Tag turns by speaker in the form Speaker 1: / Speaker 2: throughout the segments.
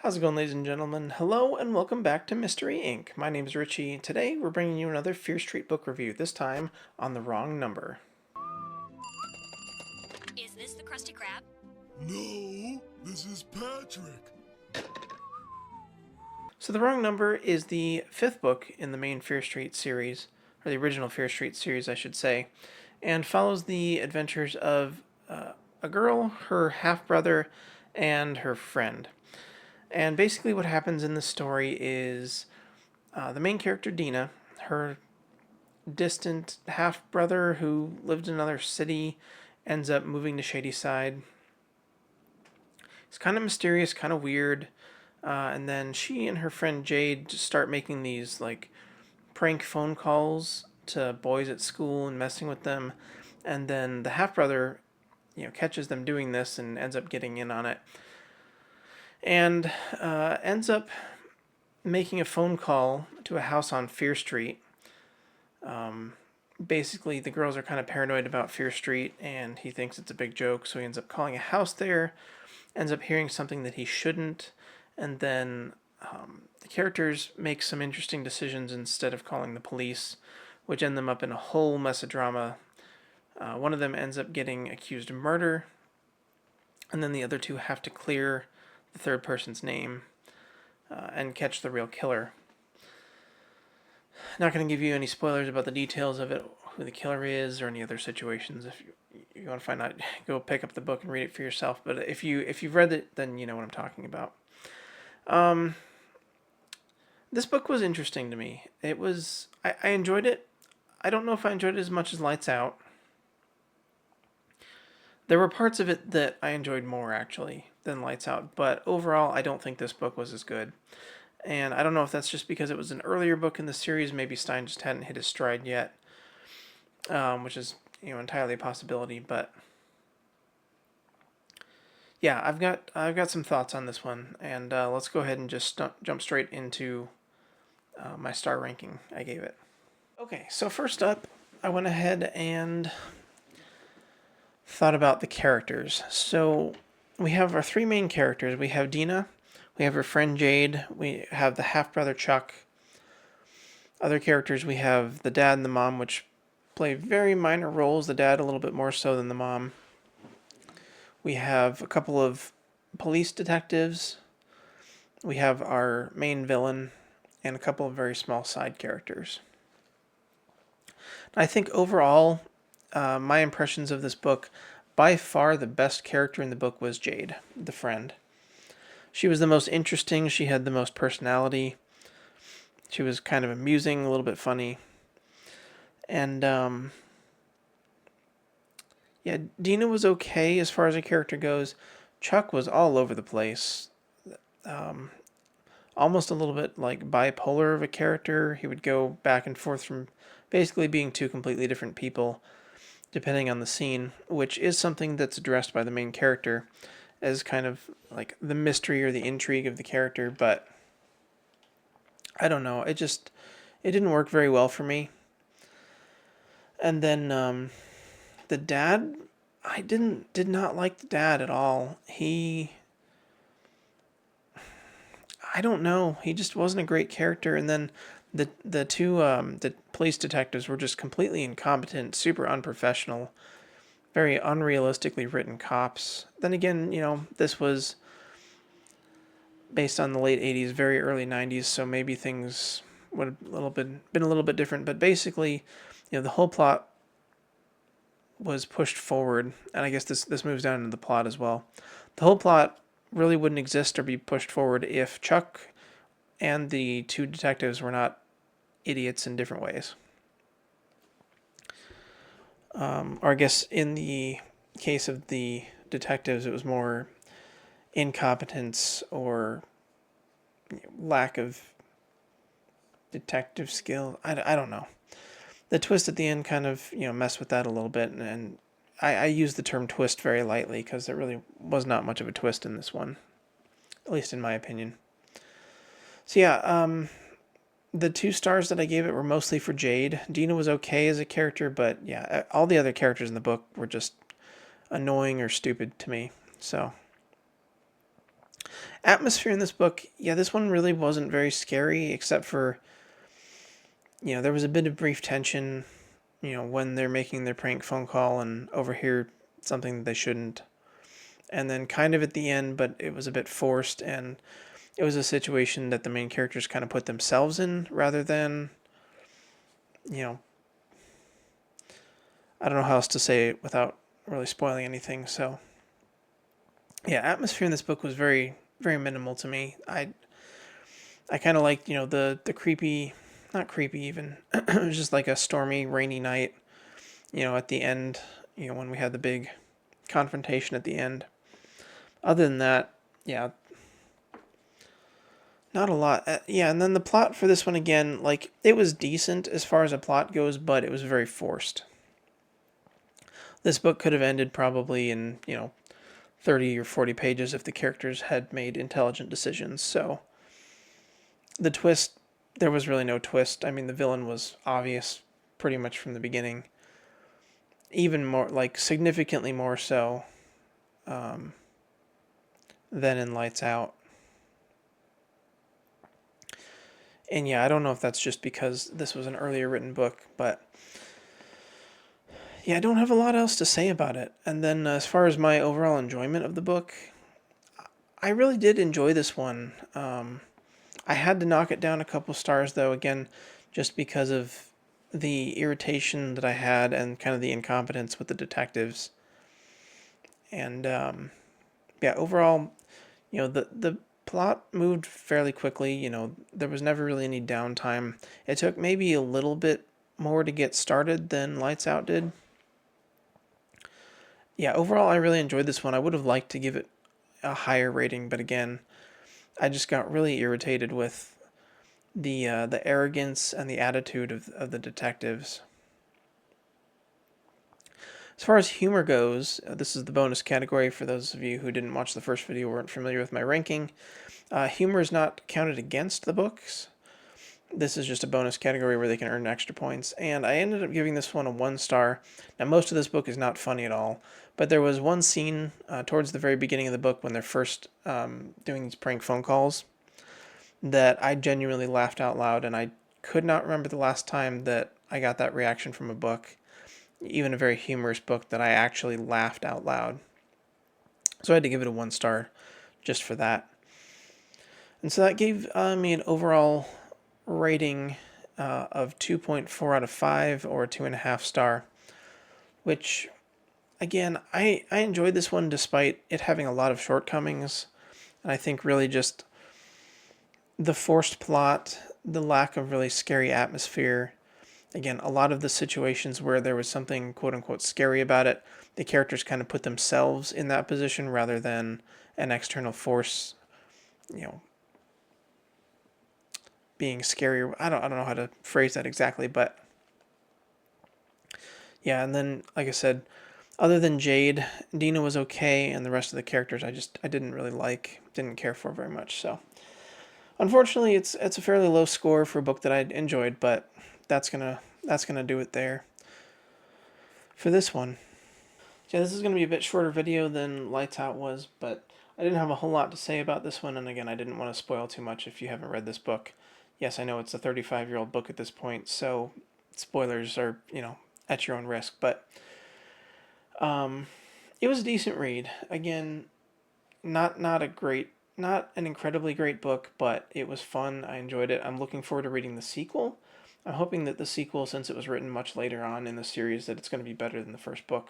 Speaker 1: How's it going, ladies and gentlemen? Hello, and welcome back to Mystery Inc. My name is Richie. Today, we're bringing you another Fear Street book review, this time on The Wrong Number.
Speaker 2: Is this the Krusty Krab?
Speaker 3: No, this is Patrick.
Speaker 1: So, The Wrong Number is the fifth book in the main Fear Street series, or the original Fear Street series, I should say, and follows the adventures of a girl, her half brother, and her friend. And basically, what happens in the story is the main character, Dina, her distant half brother who lived in another city, ends up moving to Shadyside. It's kind of mysterious, kind of weird. And then she and her friend Jade just start making these like prank phone calls to boys at school and messing with them. And then the half brother, catches them doing this and ends up getting in on it. And ends up making a phone call to a house on Fear Street. Basically, the girls are kind of paranoid about Fear Street, and he thinks it's a big joke, so he ends up calling a house there, ends up hearing something that he shouldn't, and then the characters make some interesting decisions instead of calling the police, which end them up in a whole mess of drama. One of them ends up getting accused of murder, and then the other two have to clear the third person's name and catch the real killer. Not going to give you any spoilers about the details of it, who the killer is, or any other situations. If you want to find out, go pick up the book and read it for yourself. But if you've read it, then you know what I'm talking about. This book was interesting to me. I enjoyed it. I don't know if I enjoyed it as much as Lights Out. There were parts of it that I enjoyed more, actually, than Lights Out. But overall, I don't think this book was as good. And I don't know if that's just because it was an earlier book in the series. Maybe Stein just hadn't hit his stride yet, which is entirely a possibility. But yeah, I've got some thoughts on this one, and let's go ahead and just jump straight into my star ranking I gave it. Okay, so first up, I went ahead and thought about the characters. So we have our three main characters. We have Dina, we have her friend Jade, we have the half brother Chuck. Other characters, we have the dad and the mom, which play very minor roles. The dad a little bit more so than the mom. We have a couple of police detectives. We have our main villain and a couple of very small side characters. I think overall, my impressions of this book, by far the best character in the book was Jade, the friend. She was the most interesting. She had the most personality. She was kind of amusing, a little bit funny. And, yeah, Dina was okay as far as a character goes. Chuck was all over the place. Almost a little bit like bipolar of a character. He would go back and forth from basically being two completely different people, depending on the scene, which is something that's addressed by the main character as kind of like the mystery or the intrigue of the character. But I don't know. It didn't work very well for me. And then the dad, did not like the dad at all. I don't know. He just wasn't a great character. And then the two the police detectives were just completely incompetent, super unprofessional, very unrealistically written cops. Then again, this was based on the late 80s, very early 90s, so maybe things would have been a little bit different. But basically, the whole plot was pushed forward, and I guess this moves down into the plot as well. The whole plot really wouldn't exist or be pushed forward if Chuck and the two detectives were not idiots in different ways. Or I guess in the case of the detectives, it was more incompetence or lack of detective skill. I don't know. The twist at the end kind of messed with that a little bit, and I use the term twist very lightly because there really was not much of a twist in this one, at least in my opinion. So yeah, the 2 stars that I gave it were mostly for Jade. Dina was okay as a character, but yeah, all the other characters in the book were just annoying or stupid to me. So Atmosphere in this book, yeah, this one really wasn't very scary, except for, there was a bit of brief tension, when they're making their prank phone call and overhear something that they shouldn't. And then kind of at the end, but it was a bit forced, and it was a situation that the main characters kind of put themselves in rather than, you know, I don't know how else to say it without really spoiling anything. So, yeah, atmosphere in this book was very, very minimal to me. I kind of liked, the creepy, not creepy even. It was just like a stormy, rainy night, at the end, when we had the big confrontation at the end. Other than that, yeah, not a lot. Yeah, and then the plot for this one again, like it was decent as far as a plot goes, but it was very forced. This book could have ended probably in, 30 or 40 pages if the characters had made intelligent decisions. So the twist, there was really no twist. I mean, the villain was obvious pretty much from the beginning. Even more, like significantly more so um, than in Lights Out. And yeah, I don't know if that's just because this was an earlier written book, but yeah, I don't have a lot else to say about it. And then as far as my overall enjoyment of the book, I really did enjoy this one. I had to knock it down a couple stars though, again, just because of the irritation that I had and kind of the incompetence with the detectives. And yeah, overall, the plot moved fairly quickly. There was never really any downtime. It took maybe a little bit more to get started than Lights Out did. Yeah, overall, I really enjoyed this one. I would have liked to give it a higher rating, but again, I just got really irritated with the arrogance and the attitude of the detectives. As far as humor goes, this is the bonus category for those of you who didn't watch the first video or weren't familiar with my ranking. Humor is not counted against the books. This is just a bonus category where they can earn extra points. And I ended up giving this one a 1 star. Now, most of this book is not funny at all, but there was one scene towards the very beginning of the book when they're first doing these prank phone calls that I genuinely laughed out loud, and I could not remember the last time that I got that reaction from a book, even a very humorous book, that I actually laughed out loud. So I had to give it a 1 star just for that. And so that gave me an overall rating of 2.4 out of 5 or 2.5 star, which again, I enjoyed this one despite it having a lot of shortcomings. And I think really just the forced plot, the lack of really scary atmosphere. Again, a lot of the situations where there was something quote unquote scary about it, the characters kind of put themselves in that position rather than an external force, you know, being scary. I don't know how to phrase that exactly, but yeah, and then like I said, other than Jade, Dina was okay, and the rest of the characters I didn't really like, didn't care for very much. So unfortunately, it's a fairly low score for a book that I enjoyed, but that's gonna do it there for this one. Yeah, this is gonna be a bit shorter video than Lights Out was, but I didn't have a whole lot to say about this one, and again, I didn't want to spoil too much if you haven't read this book. Yes, I know it's a 35-year-old book at this point, so spoilers are, at your own risk, but um, it was a decent read. Again, not an incredibly great book, but it was fun. I enjoyed it. I'm looking forward to reading the sequel. I'm hoping that the sequel, since it was written much later on in the series, that it's going to be better than the first book,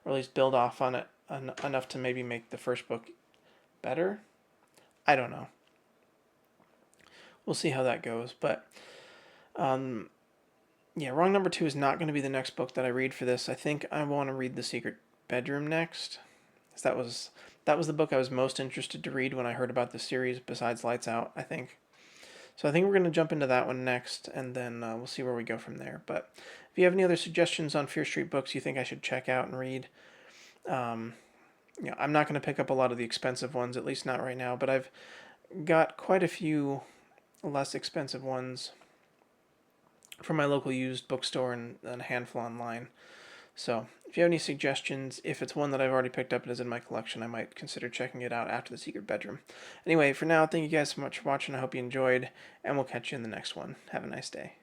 Speaker 1: or at least build off on it enough to maybe make the first book better. I don't know. We'll see how that goes. But yeah, Wrong Number Two is not going to be the next book that I read for this. I think I want to read The Secret Bedroom next. That was the book I was most interested to read when I heard about the series, besides Lights Out, I think. So I think we're going to jump into that one next, and then we'll see where we go from there. But if you have any other suggestions on Fear Street books you think I should check out and read, um, I'm not going to pick up a lot of the expensive ones, at least not right now, but I've got quite a few less expensive ones from my local used bookstore and a handful online. So If you have any suggestions, if it's one that I've already picked up and is in my collection, I might consider checking it out after the secret bedroom. Anyway, for now, thank you guys so much for watching. I hope you enjoyed, and we'll catch you in the next one. Have a nice day.